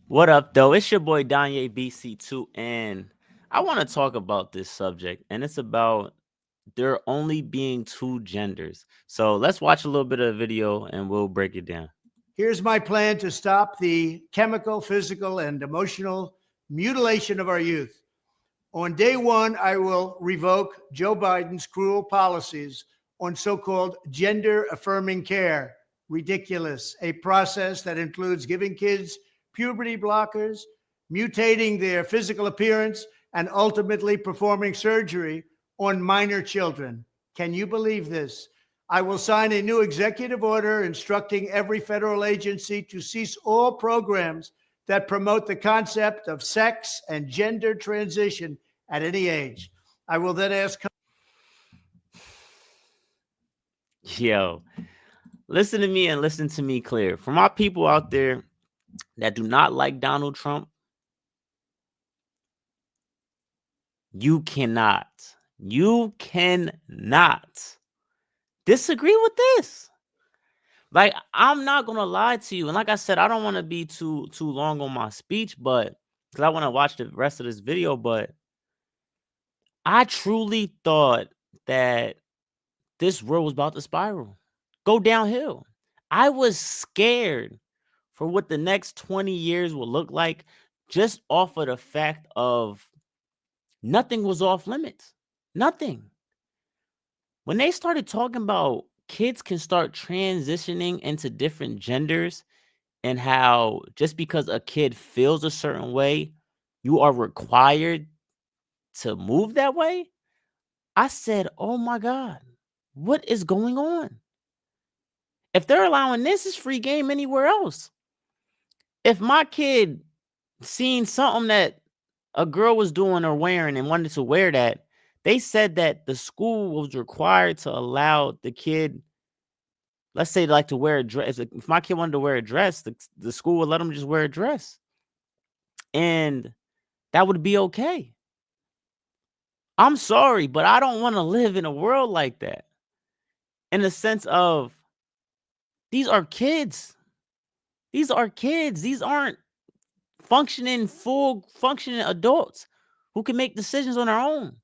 What up, though? It's your boy Danye BC2, and I want to talk about this subject, and it's about there only being two genders. So let's watch a little bit of the video and we'll break it down. Here's my plan to stop the chemical, physical, and emotional mutilation of our youth. On day one, I will revoke Joe Biden's cruel policies on so called gender affirming care. Ridiculous. A process that includes giving kids puberty blockers, mutating their physical appearance, and ultimately performing surgery on minor children. Can you believe this? I will sign a new executive order instructing every federal agency to cease all programs that promote the concept of sex and gender transition at any age. I will then ask. Yo, listen to me and listen to me clear. For my people out there that do not like Donald Trump, you cannot disagree with this. Like, I'm not gonna lie to you, and like I said, I don't want to be too long on my speech, but because I want to watch the rest of this video. But I truly thought that this world was about to spiral, go downhill. I was scared for what the next 20 years will look like, just off of the fact of nothing was off limits. Nothing. When they started talking about kids can start transitioning into different genders and how just because a kid feels a certain way, you are required to move that way. I said, oh my God, what is going on? If they're allowing this, it's free game anywhere else. If my kid seen something that a girl was doing or wearing and wanted to wear that, they said that the school was required to allow the kid, let's say, like to wear a dress. If my kid wanted to wear a dress, the school would let them just wear a dress. And that would be okay. I'm sorry, but I don't want to live in a world like that. In the sense of these are kids. These are kids. These aren't full functioning adults who can make decisions on their own.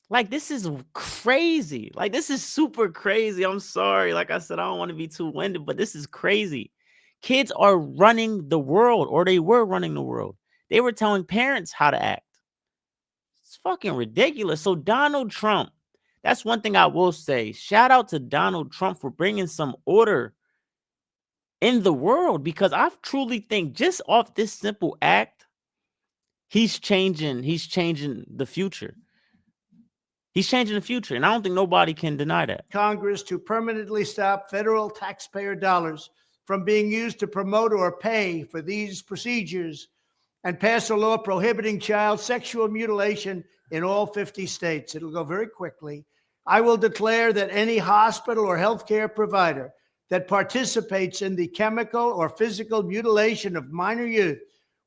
Like, this is crazy. Like, this is super crazy. I'm sorry. Like I said, I don't want to be too winded, but this is crazy. Kids are running the world, or they were running the world. They were telling parents how to act. It's fucking ridiculous. So Donald Trump, that's one thing I will say. Shout out to Donald Trump for bringing some order in the world, because I truly think just off this simple act, he's changing the future. He's changing the future, and I don't think nobody can deny that. Congress to permanently stop federal taxpayer dollars from being used to promote or pay for these procedures and pass a law prohibiting child sexual mutilation in all 50 states. It'll go very quickly. I will declare that any hospital or healthcare provider that participates in the chemical or physical mutilation of minor youth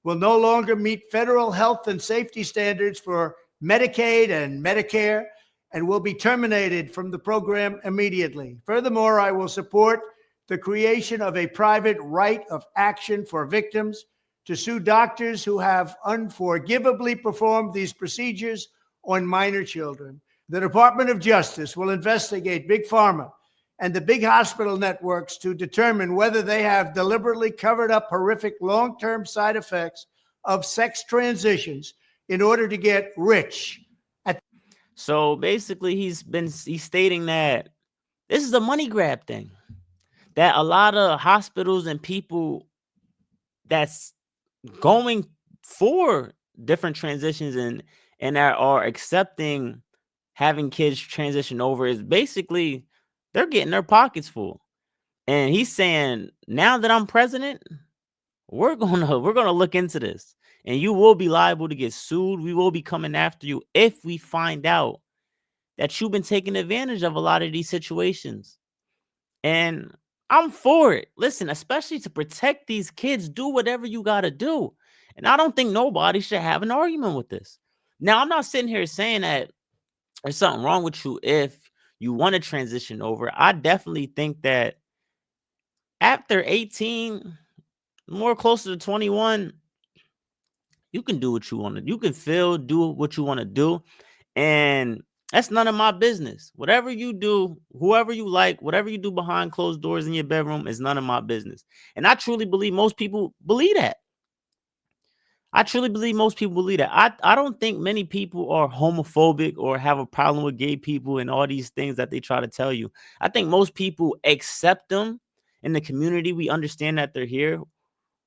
will no longer meet federal health and safety standards for Medicaid and Medicare and will be terminated from the program immediately. Furthermore, I will support the creation of a private right of action for victims to sue doctors who have unforgivably performed these procedures on minor children. The Department of Justice will investigate Big Pharma and the big hospital networks to determine whether they have deliberately covered up horrific long-term side effects of sex transitions in order to get rich. So basically, he's stating that this is a money grab thing. That a lot of hospitals and people that's going for different transitions and that are accepting having kids transition over is basically they're getting their pockets full. And he's saying, now that I'm president, we're gonna look into this, and you will be liable to get sued. We will be coming after you if we find out that you've been taking advantage of a lot of these situations. And I'm for it. Listen, especially to protect these kids, do whatever you got to do. And I don't think nobody should have an argument with this. Now, I'm not sitting here saying that there's something wrong with you if you want to transition over. I definitely think that after 18, more closer to 21, you can do what you want to. You can do what you want to do, and that's none of my business. Whatever you do, whoever you like, whatever you do behind closed doors in your bedroom is none of my business. And I truly believe most people believe that. I truly believe most people believe that. I don't think many people are homophobic or have a problem with gay people and all these things that they try to tell you. I think most people accept them in the community. We understand that they're here.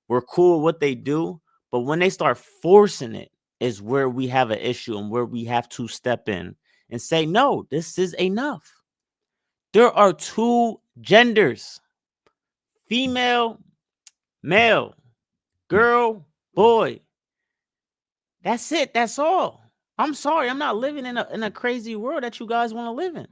We're cool with what they do. But when they start forcing it is where we have an issue and where we have to step in and say, no, this is enough. There are two genders, female, male, girl, boy. That's it. That's all. I'm sorry. I'm not living in a crazy world that you guys want to live in.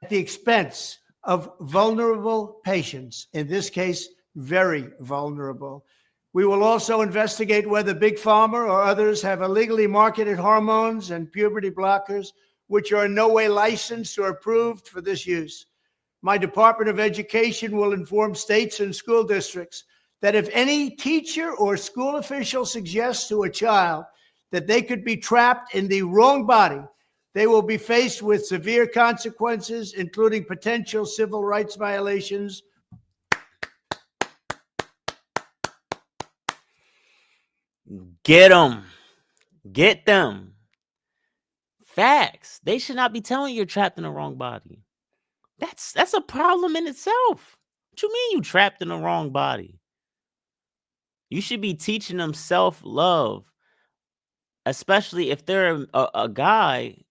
At the expense of vulnerable patients, in this case, very vulnerable. We will also investigate whether Big Pharma or others have illegally marketed hormones and puberty blockers, which are in no way licensed or approved for this use. My Department of Education will inform states and school districts that if any teacher or school official suggests to a child that they could be trapped in the wrong body, they will be faced with severe consequences, including potential civil rights violations. Get them. Get them. Facts. They should not be telling you you're trapped in the wrong body. That's a problem in itself. What you mean you trapped in the wrong body? You should be teaching them self-love, especially if they're a guy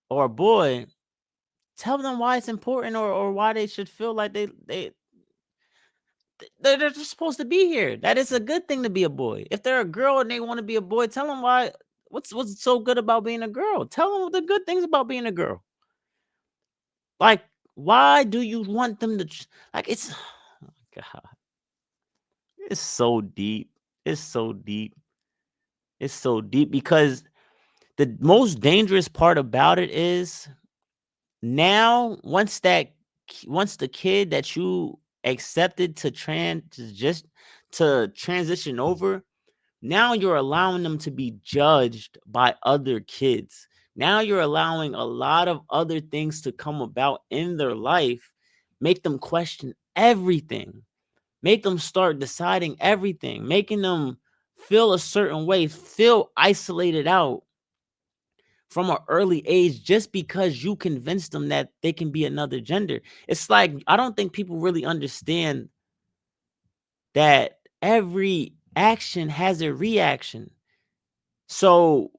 or a boy. Tell them why it's important or why they should feel like they're just supposed to be here. That is a good thing to be a boy. If they're a girl and they want to be a boy, tell them why. What's so good about being a girl? Tell them the good things about being a girl. Like, why do you want them to like? It's oh my God. It's so deep. It's so deep. It's so deep because the most dangerous part about it is now once the kid that you accepted to transition over, now you're allowing them to be judged by other kids. Now you're allowing a lot of other things to come about in their life, make them question everything, make them start deciding everything, making them feel a certain way, feel isolated out from an early age just because you convinced them that they can be another gender. It's like, I don't think people really understand that every action has a reaction. So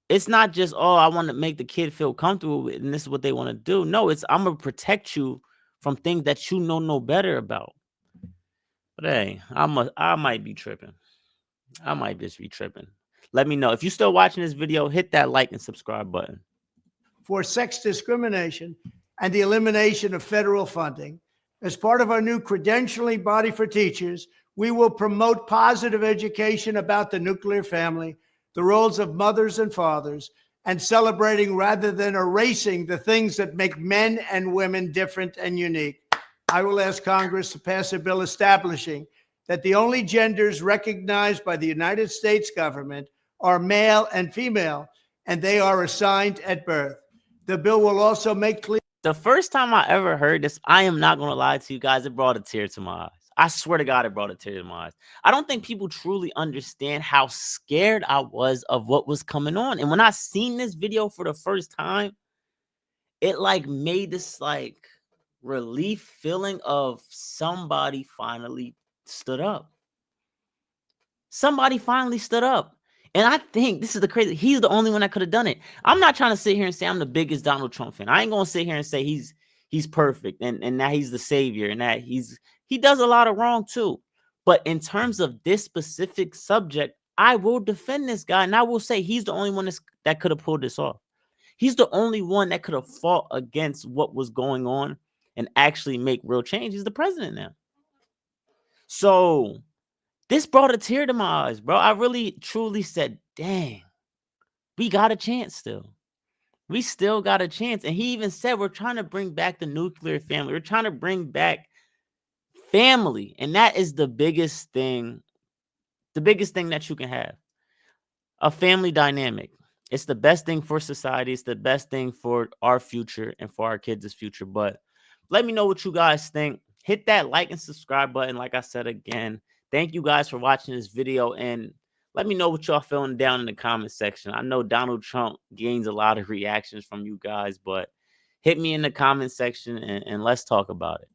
it's not just, oh, I want to make the kid feel comfortable with, and this is what they want to do. No, it's I'm gonna protect you from things that you know no better about. But hey, I might be tripping. I might just be tripping. Let me know. If you're still watching this video, hit that like and subscribe button. For sex discrimination and the elimination of federal funding. As part of our new credentialing body for teachers, we will promote positive education about the nuclear family, the roles of mothers and fathers, and celebrating rather than erasing the things that make men and women different and unique. I will ask Congress to pass a bill establishing that the only genders recognized by the United States government are male and female, and they are assigned at birth. The bill will also make clear. The first time I ever heard this, I am not going to lie to you guys, it brought a tear to my eyes. I swear to God, it brought a tear to my eyes. I don't think people truly understand how scared I was of what was coming on. And when I seen this video for the first time, it like made this like relief feeling of somebody finally stood up. Somebody finally stood up. And I think this is the crazy. He's the only one that could have done it. I'm not trying to sit here and say I'm the biggest Donald Trump fan. I ain't gonna sit here and say he's perfect and that he's the savior and that he does a lot of wrong too. But in terms of this specific subject, I will defend this guy and I will say he's the only one that could have pulled this off. He's the only one that could have fought against what was going on and actually make real change. He's the president now. So this brought a tear to my eyes, bro. I really, truly said, dang, we got a chance still. We still got a chance. And he even said, we're trying to bring back the nuclear family. We're trying to bring back family. And that is the biggest thing that you can have. A family dynamic. It's the best thing for society. It's the best thing for our future and for our kids' future. But let me know what you guys think. Hit that like and subscribe button. Like I said again, thank you guys for watching this video. And let me know what y'all feeling down in the comment section. I know Donald Trump gains a lot of reactions from you guys, but hit me in the comment section and let's talk about it.